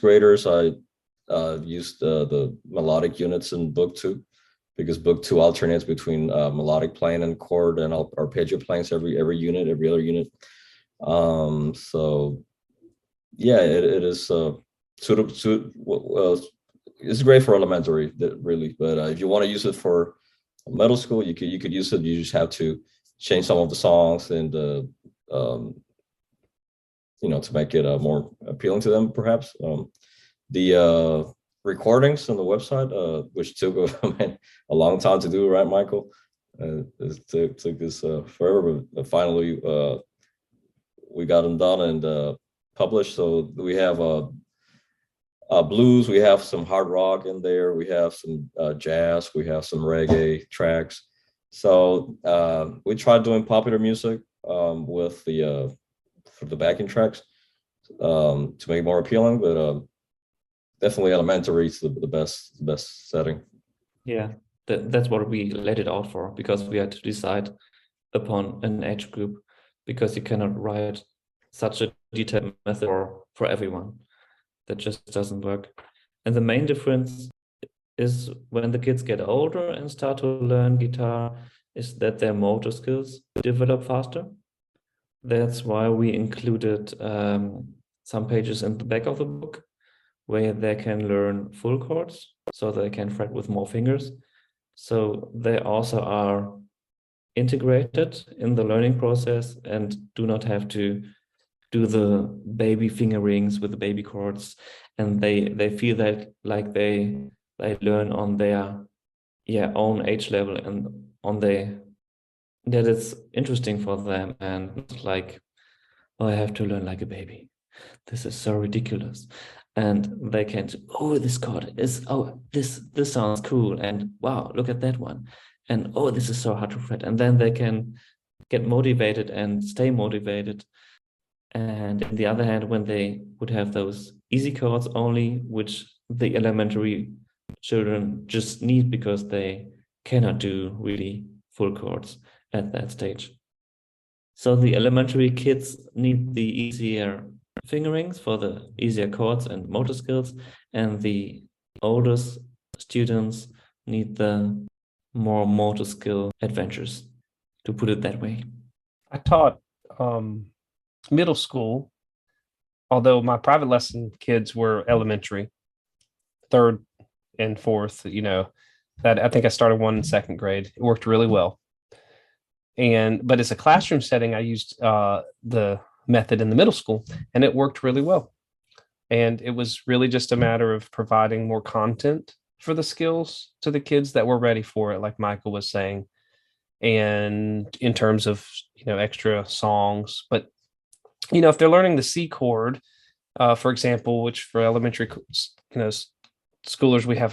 Speaker 3: graders, I used the melodic units in book 2, because book 2 alternates between melodic playing and chord and arpeggio playing every other unit. So yeah, it is it's great for elementary, really. But if you want to use it for middle school, you could use it. You just have to change some of the songs and to make it more appealing to them, perhaps. The recordings on the website, which took a long time to do, right, Michael? It took us forever, but finally we got them done and published. So we have blues, we have some hard rock in there, we have some jazz, we have some reggae tracks. So we tried doing popular music with the for the backing tracks to make it more appealing, but definitely elementary is the best setting.
Speaker 4: Yeah, that's what we let it out for, because we had to decide upon an age group, because you cannot write such a detailed method for everyone. That just doesn't work. And the main difference is when the kids get older and start to learn guitar, is that their motor skills develop faster. That's why we included some pages in the back of the book where they can learn full chords, so they can fret with more fingers. So they also are integrated in the learning process and do not have to do the baby fingerings with the baby chords, and they feel that like they learn on their own age level, and that it's interesting for them, and not like, oh, I have to learn like a baby. This is so ridiculous. And they can, oh, this chord is, oh, this sounds cool, and wow, look at that one, and oh, this is so hard to fret. And then they can get motivated and stay motivated. And on the other hand, when they would have those easy chords only, which the elementary children just need because they cannot do really full chords at that stage. So the elementary kids need the easier fingerings for the easier chords and motor skills, and the oldest students need the more motor skill adventures, to put it that way.
Speaker 2: I taught middle school, although my private lesson kids were elementary, 3rd and 4th. That I think I started one in 2nd grade. It worked really well. But as a classroom setting, I used the method in the middle school, and it worked really well. And it was really just a matter of providing more content for the skills to the kids that were ready for it, like Michael was saying, and in terms of extra songs. But if they're learning the C chord, for example, which for elementary schoolers, we have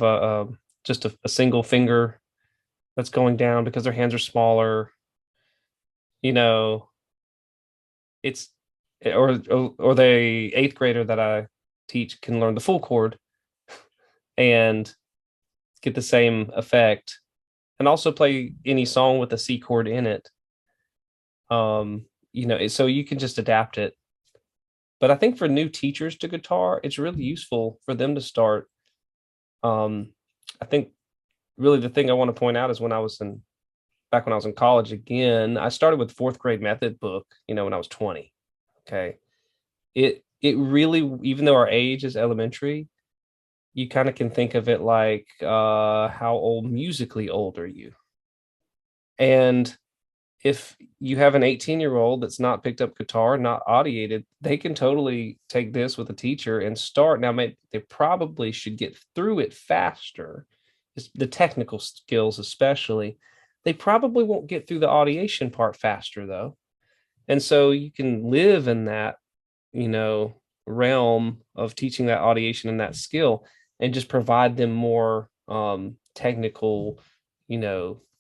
Speaker 2: just a single finger that's going down because their hands are smaller. It's or the 8th grader that I teach can learn the full chord and get the same effect, and also play any song with a C chord in it. So you can just adapt it. But I think for new teachers to guitar, it's really useful for them to start. I think really the thing I want to point out is back when I was in college, again, I started with 4th grade method book, when I was 20. Okay. It really, even though our age is elementary, you kind of can think of it like how musically old are you? And if you have an 18-year-old that's not picked up guitar, not audiated, they can totally take this with a teacher and start. Now, they probably should get through it faster, the technical skills especially. They probably won't get through the audiation part faster, though. And so you can live in that, realm of teaching that audiation and that skill and just provide them more technical,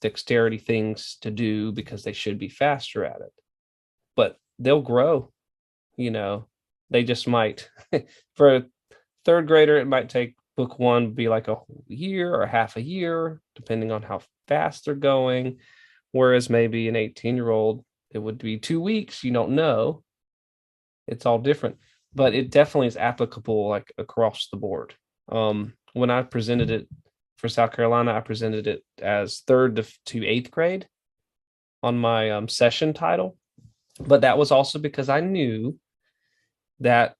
Speaker 2: dexterity things to do because they should be faster at it. But they'll grow, they just might. For a third grader, it might take book one be like a whole year or half a year, depending on how fast they're going. Whereas maybe an 18-year-old, it would be 2 weeks. You don't know. It's all different, but it definitely is applicable like across the board. When I presented it for South Carolina, I presented it as third to eighth grade on my session title. But that was also because I knew that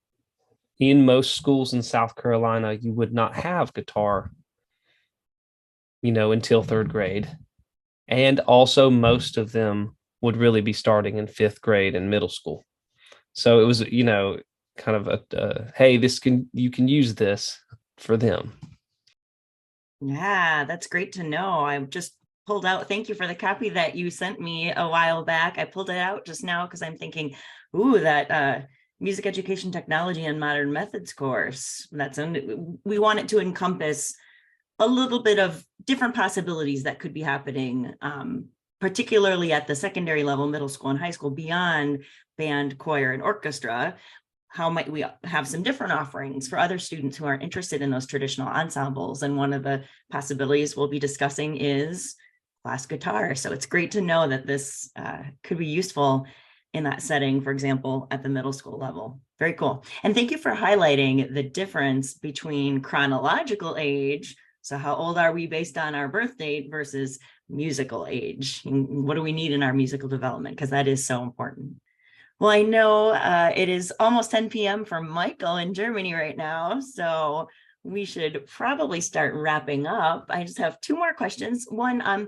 Speaker 2: in most schools in South Carolina, you would not have guitar, until third grade. And also most of them would really be starting in fifth grade and middle school. So it was, kind of hey, you can use this for them.
Speaker 1: Yeah, that's great to know. I just pulled out, thank you for the copy that you sent me a while back. I pulled it out just now because I'm thinking, ooh, that music education technology and modern methods course. We want it to encompass a little bit of different possibilities that could be happening, particularly at the secondary level, middle school and high school, beyond band, choir, and orchestra. How might we have some different offerings for other students who aren't interested in those traditional ensembles? And one of the possibilities we'll be discussing is class guitar. So it's great to know that this could be useful in that setting, for example, at the middle school level. Very cool. And thank you for highlighting the difference between chronological age. So how old are we based on our birth date versus musical age? And what do we need in our musical development? Because that is so important. Well, I know it is almost 10 p.m. for Michael in Germany right now, so we should probably start wrapping up. I just have two more questions. One, have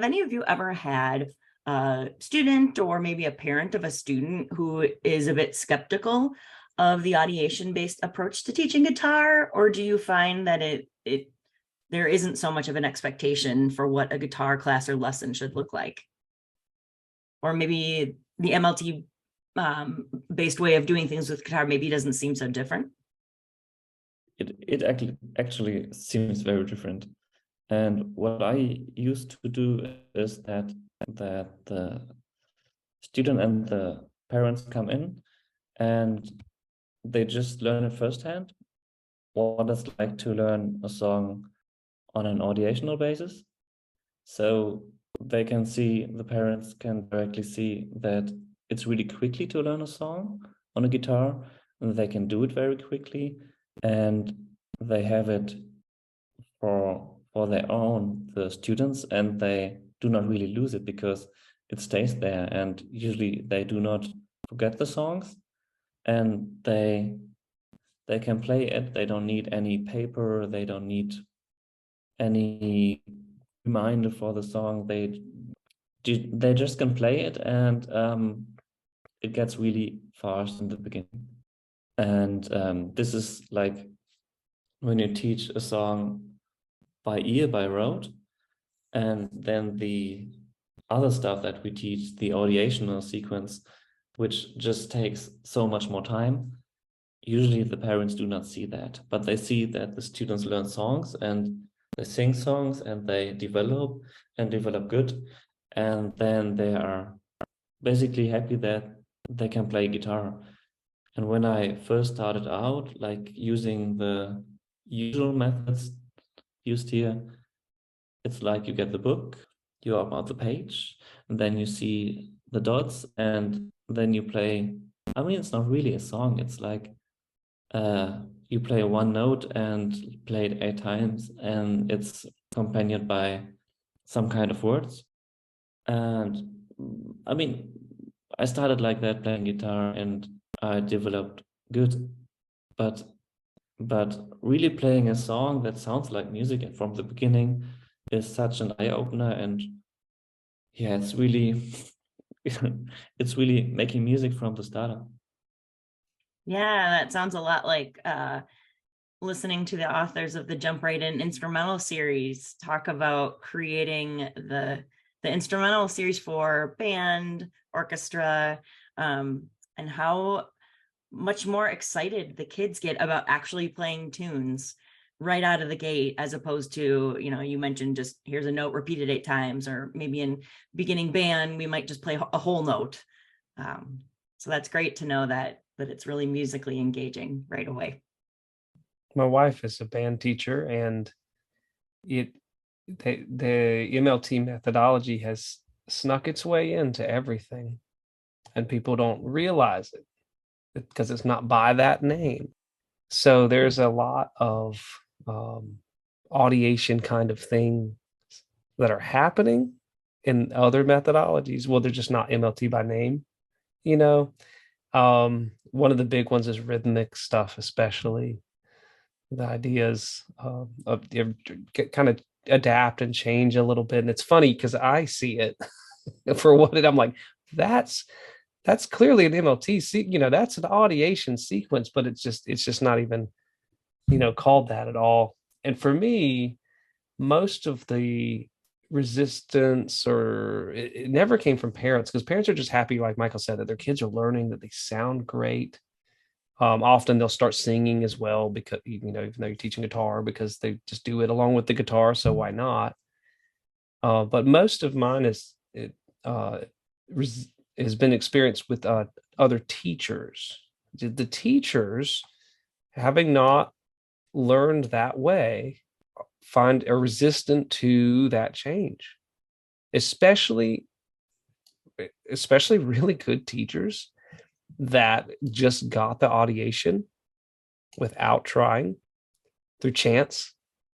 Speaker 1: any of you ever had a student or maybe a parent of a student who is a bit skeptical of the audiation-based approach to teaching guitar, or do you find that there isn't so much of an expectation for what a guitar class or lesson should look like? Or maybe the MLT based way of doing things with guitar maybe doesn't seem so different?
Speaker 4: It actually seems very different. And what I used to do is that the student and the parents come in and they just learn it firsthand, what it's like to learn a song on an audiational basis. So they can see, the parents can directly see that it's really quickly to learn a song on a guitar, and they can do it very quickly, and they have it for their own, the students, and they do not really lose it because it stays there, and usually they do not forget the songs, and they can play it. They don't need any paper, they don't need any reminder for the song. They just can play it, and it gets really fast in the beginning. And this is like when you teach a song by ear, by rote, and then the other stuff that we teach, the audiational sequence, which just takes so much more time. Usually the parents do not see that, but they see that the students learn songs and they sing songs and they develop good. And then they are basically happy that they can play guitar. And when I first started out, like using the usual methods used here, it's like you get the book, you open up the page, and then you see the dots, and then you play. I mean, it's not really a song. It's like you play one note and play it 8 times, and it's accompanied by some kind of words. And I mean, I started like that playing guitar, and I developed good, but But really playing a song that sounds like music from the beginning is such an eye-opener, and yeah, it's really it's really making music from the start up.
Speaker 1: Yeah, that sounds a lot like listening to the authors of the Jump Right In instrumental series talk about creating the instrumental series for band, orchestra, and how much more excited the kids get about actually playing tunes right out of the gate, as opposed to, you mentioned just here's a note repeated 8 times, or maybe in beginning band we might just play a whole note. So that's great to know that it's really musically engaging right away.
Speaker 2: My wife is a band teacher, and the MLT methodology has snuck its way into everything, and people don't realize it because it's not by that name. So there's a lot of audiation kind of things that are happening in other methodologies. Well, they're just not MLT by name, you know. One of the big ones is rhythmic stuff, especially the ideas of kind of adapt and change a little bit. And it's funny because I see it for what I'm like, that's clearly an MLT, that's an audiation sequence, but it's just not even, called that at all. And for me, most of the resistance, or it never came from parents, because parents are just happy, like Michael said, that their kids are learning, that they sound great. Often they'll start singing as well, because even though you're teaching guitar, because they just do it along with the guitar, so why not? But most of mine has been experienced with other teachers. The teachers, having not learned that way, find a resistant to that change, especially really good teachers that just got the audiation without trying, through chance,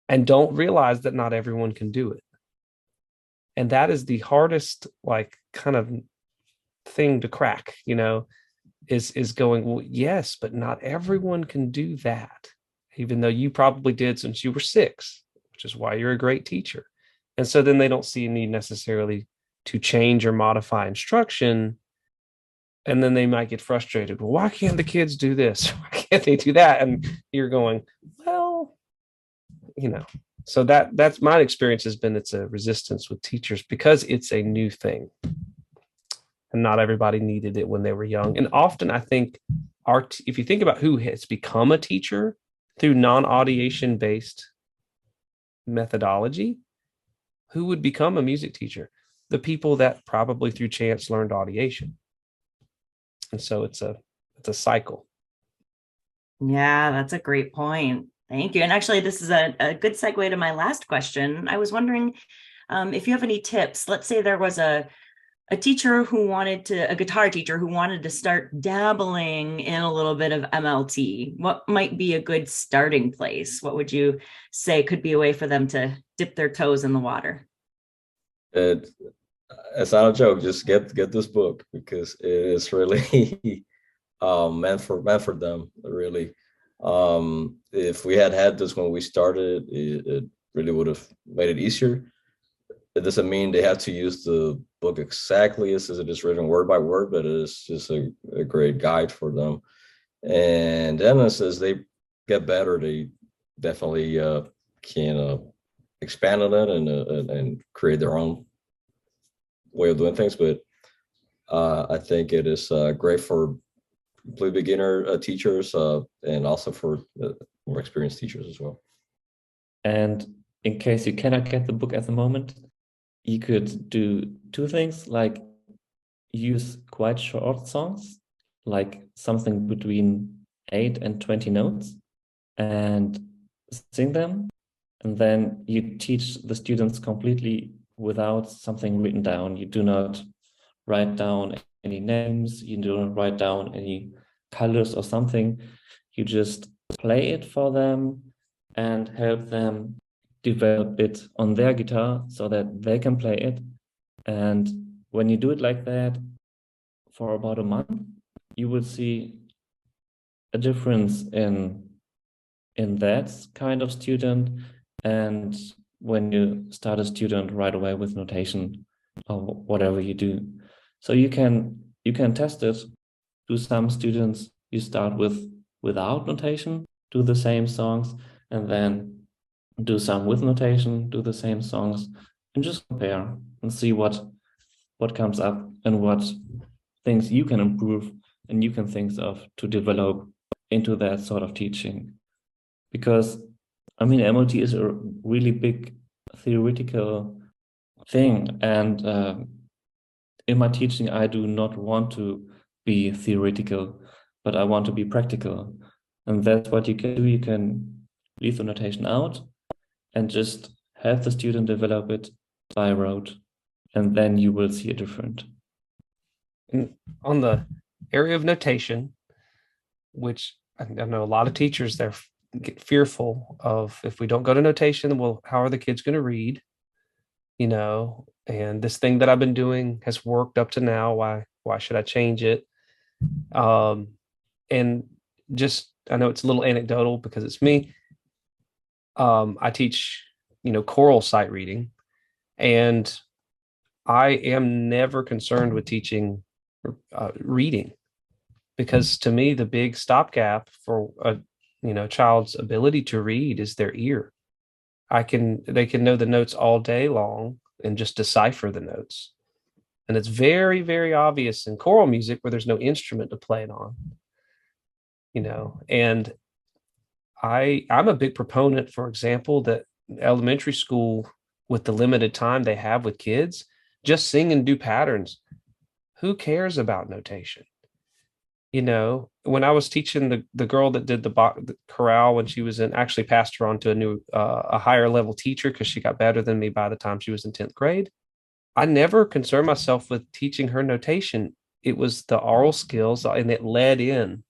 Speaker 2: and don't realize that not everyone can do it. And that is the hardest, like, kind of thing to crack, is going, well, yes, but not everyone can do that, even though you probably did since you were 6, which is why you're a great teacher. And so then they don't see a need necessarily to change or modify instruction. And then they might get frustrated. Well, why can't the kids do this? Why can't they do that? And you're going, well, so that's my experience has been, it's a resistance with teachers because it's a new thing. And not everybody needed it when they were young. And often I think if you think about who has become a teacher through non-audiation based methodology, who would become a music teacher? The people that probably through chance learned audiation. And so it's a cycle.
Speaker 1: Yeah, that's a great point. Thank you. And actually, this is a good segue to my last question. I was wondering if you have any tips. Let's say there was a guitar teacher who wanted to start dabbling in a little bit of MLT. What might be a good starting place? What would you say could be a way for them to dip their toes in the water?
Speaker 3: It's not a joke. Just get this book, because it is really meant for them, really. If we had this when we started, it really would have made it easier. It doesn't mean they have to use the book exactly as it is written word by word, but it is just a great guide for them. And then as they get better, they definitely can expand on it and create their own way of doing things. But I think it is great for complete beginner teachers and also for more experienced teachers as well.
Speaker 4: And in case you cannot get the book at the moment, you could do 2 things, like use quite short songs, like something between 8 and 20 notes, and sing them. And then you teach the students completely without something written down. You do not write down any names, you do not write down any colors or something. You just play it for them and help them develop it on their guitar so that they can play it. And when you do it like that for about a month, you will see a difference in in that kind of student, and when you start a student right away with notation or whatever you do. So you can test it. Do some students you start without notation, do the same songs, and then do some with notation, do the same songs, and just compare and see what comes up and what things you can improve and you can think of to develop into that sort of teaching. Because I mean, MOT is a really big theoretical thing, and in my teaching, I do not want to be theoretical, but I want to be practical, and that's what you can do. You can leave the notation out and just have the student develop it by rote, and then you will see a difference.
Speaker 2: And on the area of notation, which I know a lot of teachers, they're get fearful of, if we don't go to notation, well, how are the kids going to read? And this thing that I've been doing has worked up to now. Why should I change it? And just, I know it's a little anecdotal because it's me. I teach, choral sight reading, and I am never concerned with teaching reading, because to me, the big stopgap for a child's ability to read is their ear. They can know the notes all day long and just decipher the notes. And it's very, very obvious in choral music where there's no instrument to play it on. And I'm a big proponent, for example, that elementary school, with the limited time they have with kids, just sing and do patterns. Who cares about notation? When I was teaching the girl that did the chorale, when she was actually passed her on to a higher level teacher because she got better than me by the time she was in 10th grade. I never concerned myself with teaching her notation. It was the oral skills, and it led in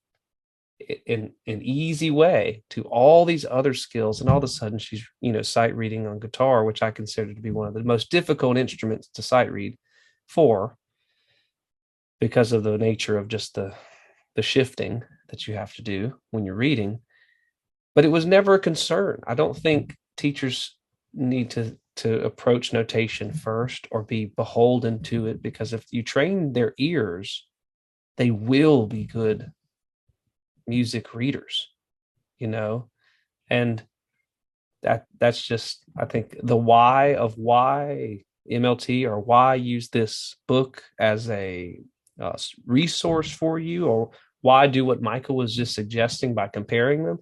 Speaker 2: an easy way to all these other skills. And all of a sudden she's, sight reading on guitar, which I consider to be one of the most difficult instruments to sight read for, because of the nature of just the shifting that you have to do when you're reading. But it was never a concern. I don't think teachers need to approach notation first or be beholden to it, because if you train their ears, they will be good music readers, and that's just, I think, the why of why MLT, or why use this book as a resource for you, or why do what Michael was just suggesting by comparing them,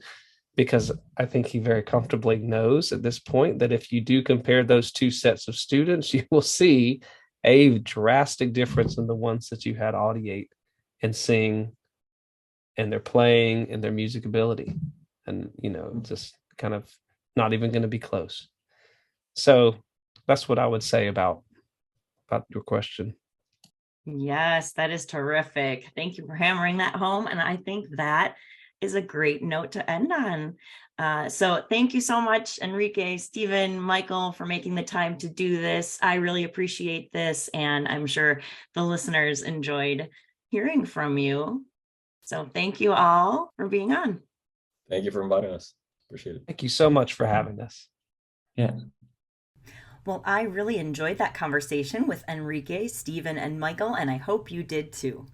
Speaker 2: because I think he very comfortably knows at this point that if you do compare those two sets of students, you will see a drastic difference in the ones that you had audiate and sing, and their playing and their music ability, and just kind of not even going to be close. So that's what I would say about your question.
Speaker 1: Yes, that is terrific. Thank you for hammering that home. And I think that is a great note to end on. So thank you so much, Enrique, Stephen, Michael, for making the time to do this. I really appreciate this, and I'm sure the listeners enjoyed hearing from you. So thank you all for being on.
Speaker 3: Thank you for inviting us. Appreciate it.
Speaker 2: Thank you so much for having us.
Speaker 4: Yeah.
Speaker 1: Well, I really enjoyed that conversation with Enrique, Stephen, and Michael, and I hope you did too.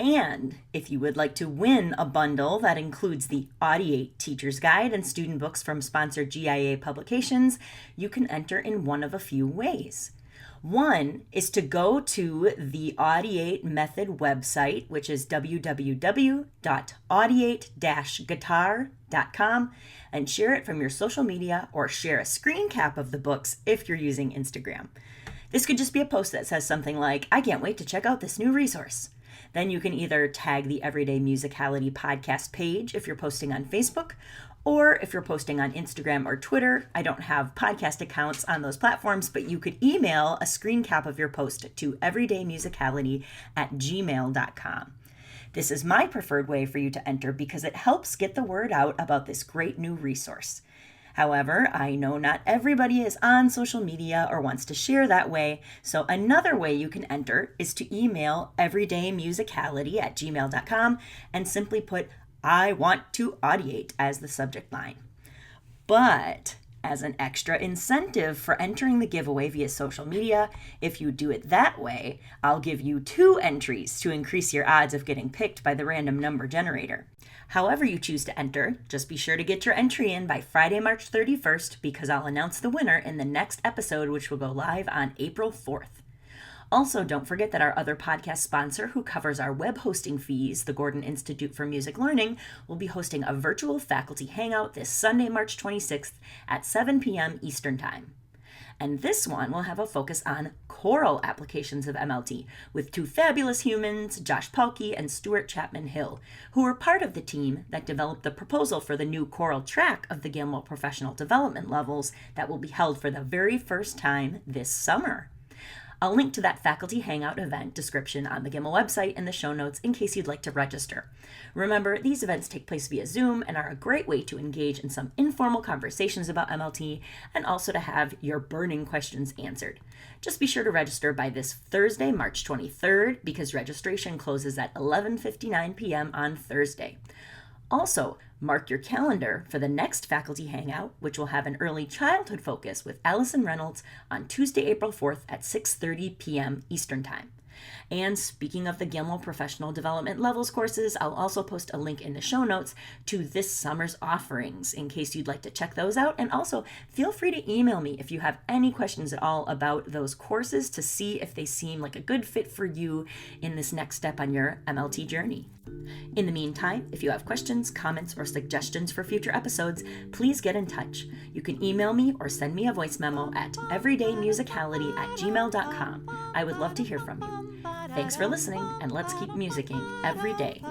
Speaker 1: And if you would like to win a bundle that includes the Audiate Teacher's Guide and student books from sponsor GIA Publications, you can enter in one of a few ways. One is to go to the Audiate Method website, which is www.audiate-guitar.com, and share it from your social media, or share a screen cap of the books if you're using Instagram. This could just be a post that says something like, "I can't wait to check out this new resource." Then you can either tag the Everyday Musicality podcast page if you're posting on Facebook, or if you're posting on Instagram or Twitter. I don't have podcast accounts on those platforms, but you could email a screen cap of your post to everydaymusicality@gmail.com. This is my preferred way for you to enter because it helps get the word out about this great new resource. However, I know not everybody is on social media or wants to share that way, so another way you can enter is to email everydaymusicality@gmail.com and simply put "I want to audiate" as the subject line. But as an extra incentive for entering the giveaway via social media, if you do it that way, I'll give you 2 entries to increase your odds of getting picked by the random number generator. However you choose to enter, just be sure to get your entry in by Friday, March 31st, because I'll announce the winner in the next episode, which will go live on April 4th. Also, don't forget that our other podcast sponsor who covers our web hosting fees, the Gordon Institute for Music Learning, will be hosting a virtual faculty hangout this Sunday, March 26th at 7 p.m. Eastern Time. And this one will have a focus on choral applications of MLT with 2 fabulous humans, Josh Paulke and Stuart Chapman Hill, who were part of the team that developed the proposal for the new choral track of the Gilmo Professional Development Levels that will be held for the very first time this summer. I'll link to that faculty hangout event description on the GIML website in the show notes in case you'd like to register. Remember, these events take place via Zoom and are a great way to engage in some informal conversations about MLT and also to have your burning questions answered. Just be sure to register by this Thursday, March 23rd, because registration closes at 11:59 p.m. on Thursday. Also, mark your calendar for the next faculty hangout, which will have an early childhood focus with Allison Reynolds on Tuesday, April 4th at 6:30 p.m. Eastern Time. And speaking of the Gilmo Professional Development Levels courses, I'll also post a link in the show notes to this summer's offerings in case you'd like to check those out. And also, feel free to email me if you have any questions at all about those courses to see if they seem like a good fit for you in this next step on your MLT journey. In the meantime, if you have questions, comments, or suggestions for future episodes, please get in touch. You can email me or send me a voice memo at everydaymusicality@gmail.com. I would love to hear from you. Thanks for listening, and let's keep musicking every day.